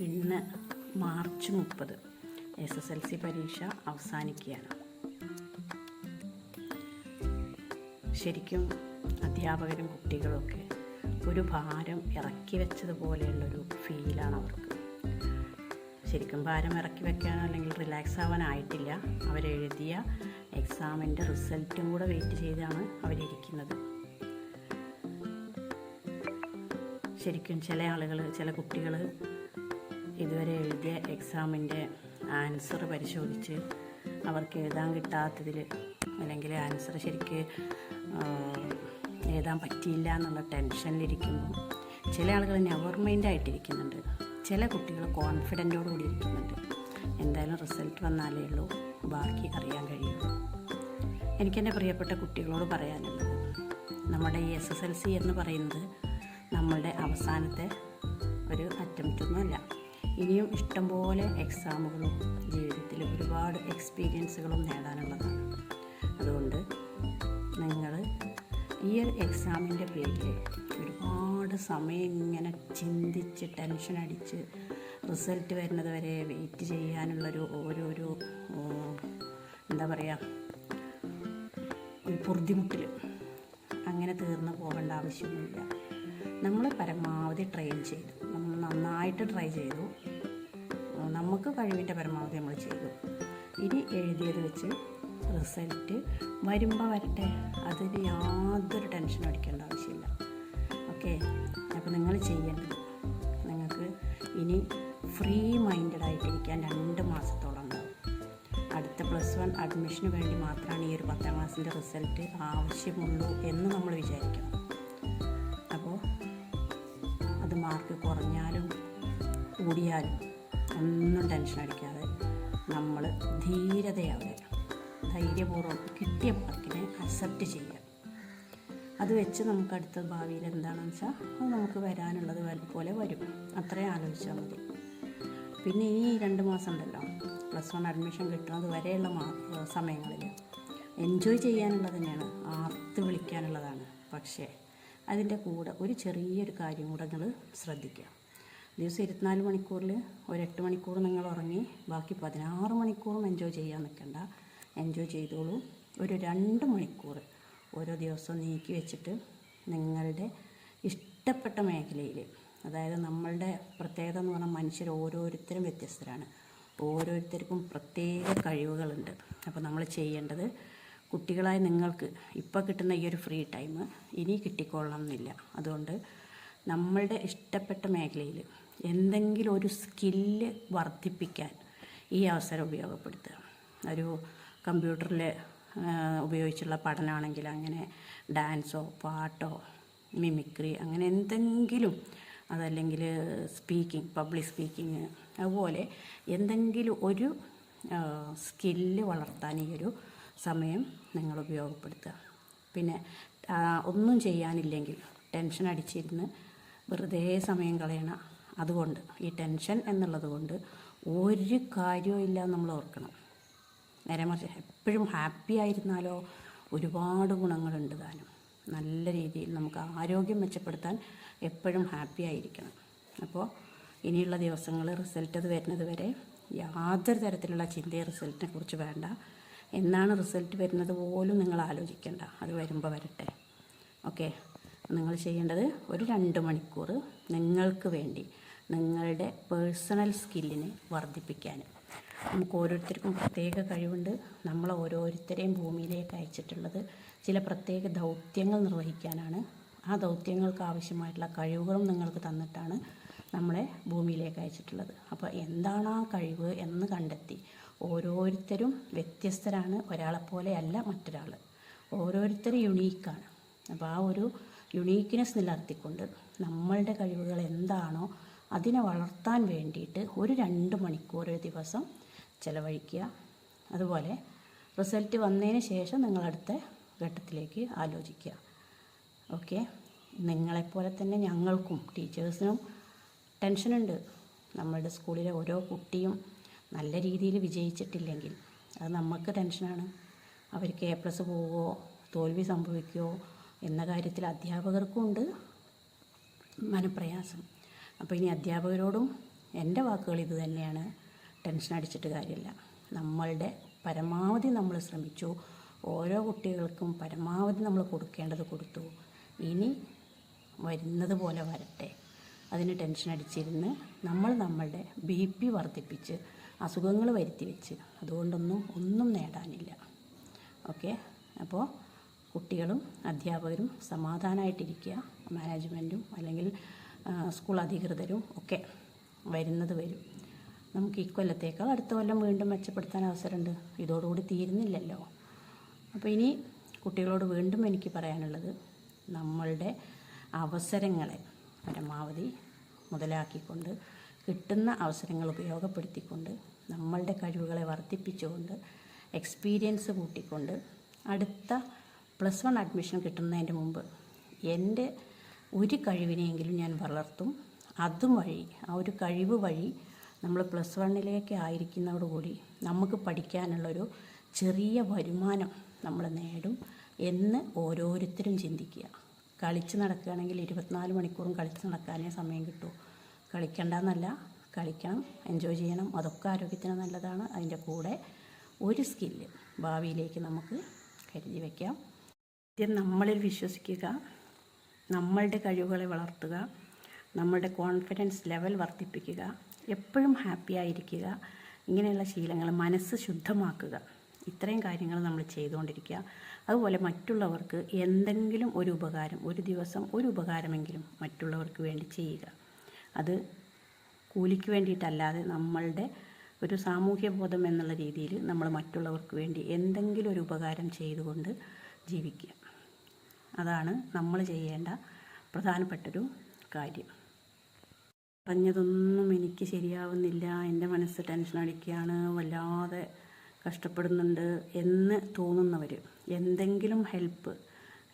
ഇന്ന് March 30 SSLC പരീക്ഷ അവസാനിക്കുകയാണ്. ശരിക്കും അധ്യാപകരും കുട്ടികളൊക്കെ ഒരു ഭാരം ഇറക്കി വെച്ചതുപോലെയുള്ളൊരു ഫീലാണ് അവർക്ക്. ശരിക്കും ഭാരം ഇറക്കി വെക്കാനോ അല്ലെങ്കിൽ റിലാക്സ് ആവാനായിട്ടില്ല. അവരെഴുതിയ എക്സാമിൻ്റെ റിസൾട്ടും കൂടെ വെയിറ്റ് ചെയ്താണ് അവരിയ്ക്കുന്നത്. ശരിക്കും ചില കുട്ടികൾ ഇതുവരെ എഴുതിയ എക്സാമിൻ്റെ ആൻസർ പരിശോധിച്ച് അവർക്ക് എഴുതാൻ കിട്ടാത്തതിൽ അല്ലെങ്കിൽ ആൻസർ ശരിക്ക് എഴുതാൻ പറ്റിയില്ല എന്നുള്ള ടെൻഷനിലിരിക്കുമ്പോൾ ചില ആളുകൾ നെവർ മൈൻഡായിട്ടിരിക്കുന്നുണ്ട്. ചില കുട്ടികൾ കോൺഫിഡൻറ്റോടുകൂടി ഇരിക്കുന്നുണ്ട്. എന്തായാലും റിസൾട്ട് വന്നാലേ ഉള്ളൂ ബാക്കി അറിയാൻ കഴിയുള്ളൂ. എനിക്കെൻ്റെ പ്രിയപ്പെട്ട കുട്ടികളോട് പറയാനുള്ളത്, നമ്മുടെ ഈ SSLC എന്ന് പറയുന്നത് നമ്മളുടെ അവസാനത്തെ ഒരു അറ്റംപ്റ്റൊന്നുമല്ല. ഇനിയും ഇഷ്ടംപോലെ എക്സാമുകളും ജീവിതത്തിൽ ഒരുപാട് എക്സ്പീരിയൻസുകളും നേടാനുള്ളതാണ്. അതുകൊണ്ട് നിങ്ങൾ ഈ ഒരു എക്സാമിൻ്റെ പേരിൽ ഒരുപാട് സമയം ഇങ്ങനെ ചിന്തിച്ച് ടെൻഷൻ അടിച്ച് റിസൾട്ട് വരുന്നത് വരെ വെയിറ്റ് ചെയ്യാനുള്ളൊരു ഓരോരോ എന്താ പറയുക ഒരു ബുദ്ധിമുട്ടിൽ അങ്ങനെ തീർന്നു പോകേണ്ട ആവശ്യമൊന്നുമില്ല. നമ്മൾ പരമാവധി നമ്മൾ നന്നായിട്ട് ട്രൈ ചെയ്തു. നമുക്ക് കഴിവിൻ്റെ പരമാവധി നമ്മൾ ചെയ്തു. ഇനി എഴുതിയത് വെച്ച് റിസൾട്ട് വരുമ്പോൾ വരട്ടെ, അതിന് യാതൊരു ടെൻഷൻ അടിക്കേണ്ട ആവശ്യമില്ല. ഓക്കെ, അപ്പോൾ നിങ്ങൾ ചെയ്യേണ്ടത്, നിങ്ങൾക്ക് ഇനി ഫ്രീ മൈൻഡഡ് ആയിട്ടിരിക്കാൻ 2 മാസത്തോളം ഉണ്ടാവും. അടുത്ത +1 അഡ്മിഷന് വേണ്ടി മാത്രമാണ് ഈ ഒരു 10ാം ക്ലാസ്സിൻ്റെ റിസൾട്ട് ആവശ്യമുള്ളൂ എന്ന് നമ്മൾ വിചാരിക്കണം. അപ്പോൾ അത് മാർക്ക് കുറഞ്ഞാലും കൂടിയാലും ഒന്നും ടെൻഷൻ അടിക്കാതെ നമ്മൾ ധൈര്യപൂർവ്വം കിട്ടിയ മാർക്കിനെ അക്സെപ്റ്റ് ചെയ്യുക. അത് വെച്ച് നമുക്ക് അടുത്ത ഭാവിയിൽ എന്താണെന്ന് വെച്ചാൽ അത് നമുക്ക് വരാനുള്ളത് പോലെ വരും. അത്രയും ആലോചിച്ചാൽ മതി. പിന്നെ ഈ 2 മാസം ഉണ്ടല്ലോ, +1 അഡ്മിഷൻ കിട്ടുന്നത് വരെയുള്ള സമയങ്ങളിൽ എൻജോയ് ചെയ്യാനുള്ളത് തന്നെയാണ്, ആർത്ത് വിളിക്കാനുള്ളതാണ്. പക്ഷേ അതിൻ്റെ കൂടെ ഒരു ചെറിയൊരു കാര്യം കൂടെ നിങ്ങൾ ശ്രദ്ധിക്കുക. ദിവസം 24 മണിക്കൂറിൽ ഒരു 8 മണിക്കൂർ നിങ്ങൾ ഉറങ്ങി ബാക്കി 16 മണിക്കൂറും എൻജോയ് ചെയ്യാൻ നിൽക്കണ്ട. എൻജോയ് ചെയ്തോളൂ. ഒരു 2 മണിക്കൂർ ഓരോ ദിവസവും നീക്കി വെച്ചിട്ട് നിങ്ങളുടെ ഇഷ്ടപ്പെട്ട മേഖലയിൽ, അതായത് നമ്മളുടെ പ്രത്യേകത എന്ന് പറഞ്ഞാൽ മനുഷ്യർ ഓരോരുത്തരും വ്യത്യസ്തരാണ്. ഓരോരുത്തർക്കും പ്രത്യേക കഴിവുകളുണ്ട്. അപ്പോൾ നമ്മൾ ചെയ്യേണ്ടത്, കുട്ടികളായ നിങ്ങൾക്ക് ഇപ്പോൾ കിട്ടുന്ന ഈ ഒരു ഫ്രീ ടൈം ഇനി കിട്ടിക്കൊള്ളണം എന്നില്ല. അതുകൊണ്ട് നമ്മളുടെ ഇഷ്ടപ്പെട്ട മേഖലയിൽ എന്തെങ്കിലും ഒരു സ്കില്ല് വർദ്ധിപ്പിക്കാൻ ഈ അവസരം ഉപയോഗപ്പെടുത്തുക. ഒരു കമ്പ്യൂട്ടറിൽ ഉപയോഗിച്ചുള്ള പഠനമാണെങ്കിൽ അങ്ങനെ ഡാൻസോ പാട്ടോ മിമിക്രി അങ്ങനെ എന്തെങ്കിലും, അതല്ലെങ്കിൽ പബ്ലിക് സ്പീക്കിങ്, അതുപോലെ എന്തെങ്കിലും ഒരു സ്കില്ല് വളർത്താൻ ഈ ഒരു സമയം നിങ്ങൾ ഉപയോഗപ്പെടുത്തുക. പിന്നെ ഒന്നും ചെയ്യാനില്ലെങ്കിൽ ടെൻഷൻ അടിച്ചിരുന്ന് വെറുതെ സമയം കളയണ, അതുകൊണ്ട് ഈ ടെൻഷൻ എന്നുള്ളത് കൊണ്ട് ഒരു കാര്യവും ഇല്ല നമ്മൾ ഓർക്കണം. നേരെ മറിച്ച് എപ്പോഴും ഹാപ്പി ആയിരുന്നാലോ ഒരുപാട് ഗുണങ്ങളുണ്ട് താനും. നല്ല രീതിയിൽ നമുക്ക് ആരോഗ്യം മെച്ചപ്പെടുത്താൻ എപ്പോഴും ഹാപ്പി ആയിരിക്കണം. അപ്പോൾ ഇനിയുള്ള ദിവസങ്ങൾ റിസൾട്ട് അത് വരുന്നത് വരെ യാതൊരു തരത്തിലുള്ള ചിന്തയും റിസൾട്ടിനെ കുറിച്ച് വേണ്ട. എന്നാണ് റിസൾട്ട് വരുന്നത് പോലും നിങ്ങൾ ആലോചിക്കേണ്ട. അത് വരുമ്പോൾ വരട്ടെ. ഓക്കെ, നിങ്ങൾ ചെയ്യേണ്ടത് ഒരു 2 മണിക്കൂർ നിങ്ങൾക്ക് വേണ്ടി നിങ്ങളുടെ പേഴ്സണൽ സ്കില്ലിനെ വർദ്ധിപ്പിക്കാൻ. നമുക്ക് ഓരോരുത്തർക്കും പ്രത്യേക കഴിവുണ്ട്. നമ്മൾ ഓരോരുത്തരെയും ഭൂമിയിലേക്ക് അയച്ചിട്ടുള്ളത് ചില പ്രത്യേക ദൗത്യങ്ങൾ നിർവഹിക്കാനാണ്. ആ ദൗത്യങ്ങൾക്ക് ആവശ്യമായിട്ടുള്ള കഴിവുകളും നിങ്ങൾക്ക് തന്നിട്ടാണ് നമ്മളെ ഭൂമിയിലേക്ക് അയച്ചിട്ടുള്ളത്. അപ്പോൾ എന്താണ് ആ കഴിവ് എന്ന് കണ്ടെത്തി, ഓരോരുത്തരും വ്യത്യസ്തരാണ്. ഒരാളെപ്പോലെ അല്ല മറ്റൊരാൾ. ഓരോരുത്തരും യുണീക്കാണ്. അപ്പോൾ ആ ഒരു യുണീക്ക്നെസ് നിലനിർത്തിക്കൊണ്ട് നമ്മളുടെ കഴിവുകൾ എന്താണോ അതിനെ വളർത്താൻ വേണ്ടിയിട്ട് ഒരു 2 മണിക്കൂർ ഒരു ദിവസം ചിലവഴിക്കുക. അതുപോലെ റിസൾട്ട് വന്നതിന് ശേഷം നിങ്ങളടുത്ത ഘട്ടത്തിലേക്ക് ആലോചിക്കുക. ഓക്കെ, നിങ്ങളെപ്പോലെ തന്നെ ഞങ്ങൾക്കും ടീച്ചേഴ്സിനും ടെൻഷനുണ്ട്. നമ്മളുടെ സ്കൂളിലെ ഓരോ കുട്ടിയും നല്ല രീതിയിൽ വിജയിച്ചിട്ടില്ലെങ്കിൽ അത് നമുക്ക് ടെൻഷനാണ്. അവർക്ക് A+ പോവുമോ തോൽവി സംഭവിക്കുമോ എന്ന കാര്യത്തിൽ അധ്യാപകർക്കും ഉണ്ട് മനപ്രയാസം. അപ്പോൾ ഇനി അധ്യാപകരോടും എൻ്റെ വാക്കുകൾ ഇത് തന്നെയാണ്. ടെൻഷൻ അടിച്ചിട്ട് കാര്യമില്ല. നമ്മളുടെ പരമാവധി നമ്മൾ ശ്രമിച്ചു. ഓരോ കുട്ടികൾക്കും പരമാവധി നമ്മൾ കൊടുക്കേണ്ടത് കൊടുത്തു. ഇനി വരുന്നത് പോലെ വരട്ടെ. അതിന് ടെൻഷൻ അടിച്ചിരുന്ന് നമ്മളുടെ BP വർദ്ധിപ്പിച്ച് അസുഖങ്ങൾ വരുത്തി വെച്ച് ഒന്നും നേടാനില്ല. ഓക്കെ, അപ്പോൾ കുട്ടികളും അധ്യാപകരും സമാധാനമായിട്ടിരിക്കുക. മാനേജ്മെൻറ്റും അല്ലെങ്കിൽ സ്കൂൾ അധികൃതരും ഒക്കെ വരുന്നത് വരും. നമുക്ക് ഇക്കൊല്ലത്തേക്കാൾ അടുത്ത കൊല്ലം വീണ്ടും മെച്ചപ്പെടുത്താൻ അവസരമുണ്ട്. ഇതോടുകൂടി തീരുന്നില്ലല്ലോ. അപ്പോൾ ഇനി കുട്ടികളോട് വീണ്ടും എനിക്ക് പറയാനുള്ളത്, നമ്മളുടെ അവസരങ്ങളെ പരമാവധി മുതലാക്കിക്കൊണ്ട് കിട്ടുന്ന അവസരങ്ങൾ ഉപയോഗപ്പെടുത്തിക്കൊണ്ട് നമ്മളുടെ കഴിവുകളെ വർദ്ധിപ്പിച്ചുകൊണ്ട് എക്സ്പീരിയൻസ് കൂട്ടിക്കൊണ്ട് അടുത്ത +1 അഡ്മിഷൻ കിട്ടുന്നതിൻ്റെ മുമ്പ് എൻ്റെ ഒരു കഴിവിനെയെങ്കിലും ഞാൻ വളർത്തും. അതും വഴി ആ ഒരു കഴിവ് വഴി നമ്മൾ +1 ആയിരിക്കുന്നതോടുകൂടി നമുക്ക് പഠിക്കാനുള്ളൊരു ചെറിയ വരുമാനം നമ്മൾ നേടും എന്ന് ഓരോരുത്തരും ചിന്തിക്കുക. കളിച്ച് നടക്കുകയാണെങ്കിൽ 24 മണിക്കൂറും കളിച്ച് നടക്കാനേ സമയം കിട്ടൂ. കളിക്കണ്ടെന്നല്ല, കളിക്കണം, എൻജോയ് ചെയ്യണം. അതൊക്കെ ആരോഗ്യത്തിന് നല്ലതാണ്. അതിൻ്റെ കൂടെ ഒരു സ്കില്ല് ഭാവിയിലേക്ക് നമുക്ക് കരുതി വയ്ക്കാം. ആദ്യം നമ്മളിൽ വിശ്വസിക്കുക, നമ്മളുടെ കഴിവുകളെ വളർത്തുക, നമ്മളുടെ കോൺഫിഡൻസ് ലെവൽ വർദ്ധിപ്പിക്കുക, എപ്പോഴും ഹാപ്പി ആയിരിക്കുക. ഇങ്ങനെയുള്ള ശീലങ്ങൾ, മനസ്സ് ശുദ്ധമാക്കുക. ഇത്രയും കാര്യങ്ങൾ നമ്മൾ ചെയ്തുകൊണ്ടിരിക്കുക. അതുപോലെ മറ്റുള്ളവർക്ക് എന്തെങ്കിലും ഒരു ഉപകാരം, ഒരു ദിവസം ഒരു ഉപകാരമെങ്കിലും മറ്റുള്ളവർക്ക് വേണ്ടി ചെയ്യുക. അത് കൂലിക്ക് വേണ്ടിയിട്ടല്ലാതെ നമ്മളുടെ ഒരു സാമൂഹ്യ ബോധം എന്നുള്ള രീതിയിൽ നമ്മൾ മറ്റുള്ളവർക്ക് വേണ്ടി എന്തെങ്കിലും ഒരു ഉപകാരം ചെയ്തുകൊണ്ട് ജീവിക്കുക. അതാണ് നമ്മൾ ചെയ്യേണ്ട പ്രധാനപ്പെട്ടൊരു കാര്യം. പറഞ്ഞതൊന്നും എനിക്ക് ശരിയാവുന്നില്ല, എൻ്റെ മനസ്സ് ടെൻഷൻ അടിക്കുകയാണ്, വല്ലാതെ കഷ്ടപ്പെടുന്നുണ്ട് എന്ന് തോന്നുന്നവർ എന്തെങ്കിലും ഹെൽപ്പ്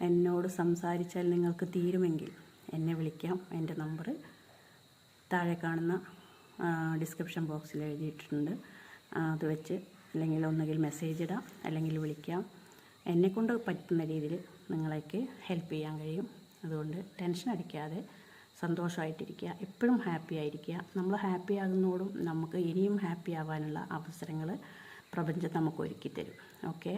എന്നോട് സംസാരിച്ചാൽ നിങ്ങൾക്ക് തീരുമെങ്കിൽ എന്നെ വിളിക്കാം. എൻ്റെ നമ്പർ താഴെ കാണുന്ന ഡിസ്ക്രിപ്ഷൻ ബോക്സിൽ എഴുതിയിട്ടുണ്ട്. അത് വെച്ച് അല്ലെങ്കിൽ ഒന്നുകിൽ മെസ്സേജ് ഇടാം, അല്ലെങ്കിൽ വിളിക്കാം. എന്നെക്കൊണ്ട് പറ്റുന്ന രീതിയിൽ നിങ്ങളേക്ക് ഹെൽപ്പ് ചെയ്യാൻ കഴിയും. അതുകൊണ്ട് ടെൻഷൻ അടിക്കാതെ സന്തോഷമായിട്ടിരിക്കുക, എപ്പോഴും ഹാപ്പി ആയിരിക്കുക. നമ്മൾ ഹാപ്പി ആകുന്നതോടും നമുക്ക് ഇനിയും ഹാപ്പി ആവാനുള്ള അവസരങ്ങൾ പ്രപഞ്ചം നമുക്ക് ഒരുക്കി തരും. ഓക്കെ.